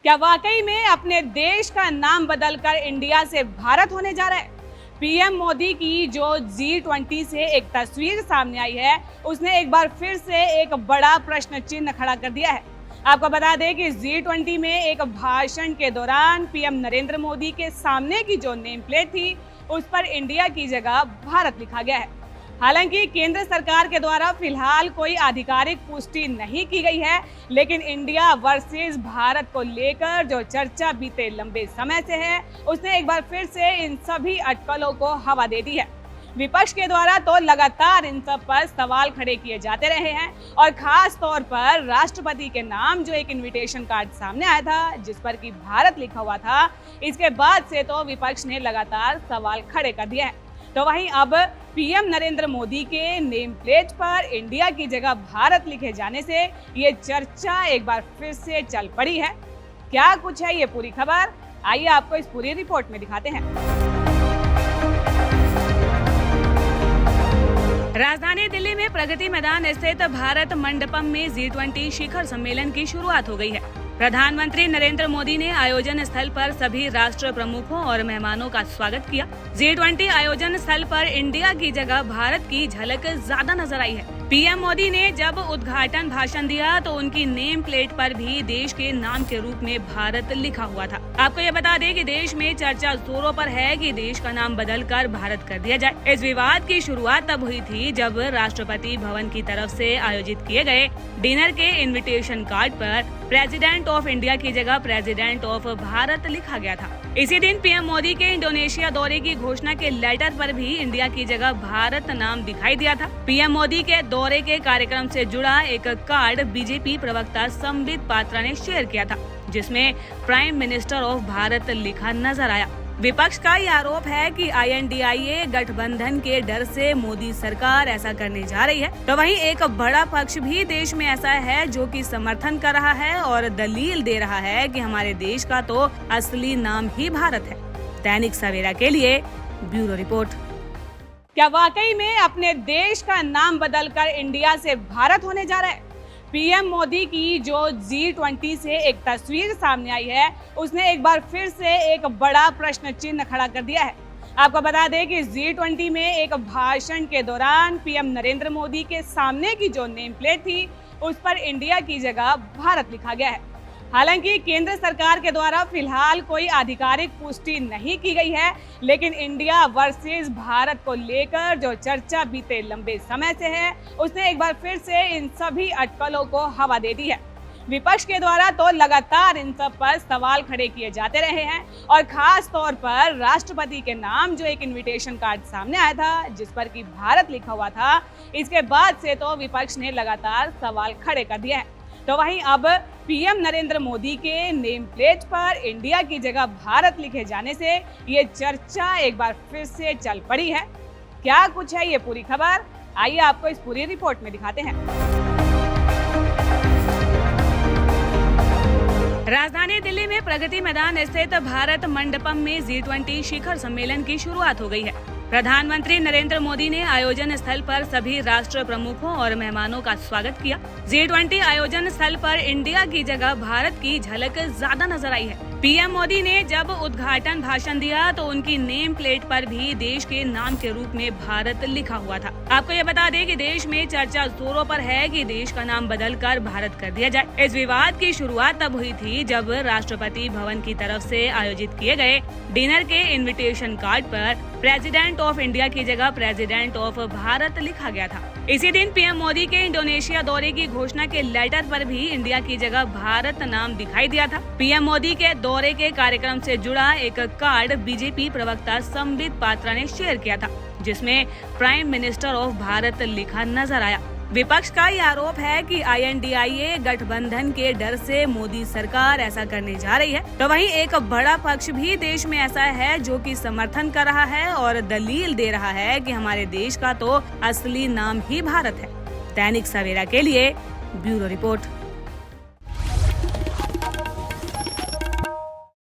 क्या वाकई में अपने देश का नाम बदलकर इंडिया से भारत होने जा रहा है? पीएम मोदी की जो G20 से एक तस्वीर सामने आई है, उसने एक बार फिर से एक बड़ा प्रश्न चिन्ह खड़ा कर दिया है। आपको बता दें कि G20 में एक भाषण के दौरान पीएम नरेंद्र मोदी के सामने की जो नेम प्लेट थी, उस पर इंडिया की जगह भारत लिखा गया है। हालांकि केंद्र सरकार के द्वारा फिलहाल कोई आधिकारिक पुष्टि नहीं की गई है, लेकिन इंडिया वर्सेस भारत को लेकर जो चर्चा बीते लंबे समय से है, उसने एक बार फिर से इन सभी अटकलों को हवा दे दी है। विपक्ष के द्वारा तो लगातार इन सब पर सवाल खड़े किए जाते रहे हैं और खास तौर पर राष्ट्रपति के नाम जो एक इनविटेशन कार्ड सामने आया था, जिस पर कि भारत लिखा हुआ था, इसके बाद से तो विपक्ष ने लगातार सवाल खड़े कर दिए हैं। तो वहीं अब पीएम नरेंद्र मोदी के नेम प्लेट पर इंडिया की जगह भारत लिखे जाने से ये चर्चा एक बार फिर से चल पड़ी है। क्या कुछ है ये पूरी खबर, आइए आपको इस पूरी रिपोर्ट में दिखाते हैं। राजधानी दिल्ली में प्रगति मैदान स्थित भारत मंडपम में G20 शिखर सम्मेलन की शुरुआत हो गई है। प्रधानमंत्री नरेंद्र मोदी ने आयोजन स्थल पर सभी राष्ट्र प्रमुखों और मेहमानों का स्वागत किया। G20 आयोजन स्थल पर इंडिया की जगह भारत की झलक ज्यादा नजर आई है। पीएम मोदी ने जब उद्घाटन भाषण दिया तो उनकी नेम प्लेट पर भी देश के नाम के रूप में भारत लिखा हुआ था। आपको ये बता दें कि देश में चर्चा जोरों पर है कि देश का नाम बदलकर भारत कर दिया जाए। इस विवाद की शुरुआत तब हुई थी जब राष्ट्रपति भवन की तरफ से आयोजित किए गए डिनर के इन्विटेशन कार्ड पर प्रेसिडेंट ऑफ इंडिया की जगह प्रेसिडेंट ऑफ भारत लिखा गया था। इसी दिन पीएम मोदी के इंडोनेशिया दौरे की घोषणा के लेटर पर भी इंडिया की जगह भारत नाम दिखाई दिया था। पीएम मोदी के दौरे के कार्यक्रम से जुड़ा एक कार्ड बीजेपी प्रवक्ता संबित पात्रा ने शेयर किया था, जिसमें प्राइम मिनिस्टर ऑफ भारत लिखा नजर आया। विपक्ष का ये आरोप है कि INDIA गठबंधन के डर से मोदी सरकार ऐसा करने जा रही है, तो वहीं एक बड़ा पक्ष भी देश में ऐसा है जो कि समर्थन कर रहा है और दलील दे रहा है कि हमारे देश का तो असली नाम ही भारत है। दैनिक सवेरा के लिए ब्यूरो रिपोर्ट। क्या वाकई में अपने देश का नाम बदलकर इंडिया से भारत होने जा रहा है? पीएम मोदी की जो G20 से एक तस्वीर सामने आई है, उसने एक बार फिर से एक बड़ा प्रश्न चिन्ह खड़ा कर दिया है। आपको बता दें कि G20 में एक भाषण के दौरान पीएम नरेंद्र मोदी के सामने की जो नेम प्लेट थी, उस पर इंडिया की जगह भारत लिखा गया है। हालांकि केंद्र सरकार के द्वारा फिलहाल कोई आधिकारिक पुष्टि नहीं की गई है, लेकिन इंडिया वर्सेस भारत को लेकर जो चर्चा बीते लंबे समय से है, उसने एक बार फिर से इन सभी अटकलों को हवा दे दी है। विपक्ष के द्वारा तो लगातार इन सब पर सवाल खड़े किए जाते रहे हैं और खास तौर पर राष्ट्रपति के नाम जो एक इनविटेशन कार्ड सामने आया था, जिस पर कि भारत लिखा हुआ था, इसके बाद से तो विपक्ष ने लगातार सवाल खड़े कर दिए हैं। तो वहीं अब पीएम नरेंद्र मोदी के नेम प्लेट पर इंडिया की जगह भारत लिखे जाने से ये चर्चा एक बार फिर से चल पड़ी है। क्या कुछ है ये पूरी खबर, आइए आपको इस पूरी रिपोर्ट में दिखाते हैं। राजधानी दिल्ली में प्रगति मैदान स्थित भारत मंडपम में G20 शिखर सम्मेलन की शुरुआत हो गई है। प्रधानमंत्री नरेंद्र मोदी ने आयोजन स्थल पर सभी राष्ट्र प्रमुखों और मेहमानों का स्वागत किया। G20 आयोजन स्थल पर इंडिया की जगह भारत की झलक ज्यादा नजर आई है। पीएम मोदी ने जब उद्घाटन भाषण दिया तो उनकी नेम प्लेट पर भी देश के नाम के रूप में भारत लिखा हुआ था। आपको ये बता दें कि देश में चर्चा जोरों पर है कि देश का नाम बदलकर भारत कर दिया जाए। इस विवाद की शुरुआत तब हुई थी जब राष्ट्रपति भवन की तरफ से आयोजित किए गए डिनर के इन्विटेशन कार्ड पर प्रेसिडेंट ऑफ इंडिया की जगह प्रेसिडेंट ऑफ भारत लिखा गया था। इसी दिन पीएम मोदी के इंडोनेशिया दौरे की घोषणा के लेटर पर भी इंडिया की जगह भारत नाम दिखाई दिया था। पीएम मोदी के दौरे के कार्यक्रम से जुड़ा एक कार्ड बीजेपी प्रवक्ता संबित पात्रा ने शेयर किया था, जिसमें प्राइम मिनिस्टर ऑफ भारत लिखा नजर आया। विपक्ष का ये आरोप है कि INDIA गठबंधन के डर से मोदी सरकार ऐसा करने जा रही है, तो वहीं एक बड़ा पक्ष भी देश में ऐसा है जो कि समर्थन कर रहा है और दलील दे रहा है कि हमारे देश का तो असली नाम ही भारत है। दैनिक सवेरा के लिए ब्यूरो रिपोर्ट।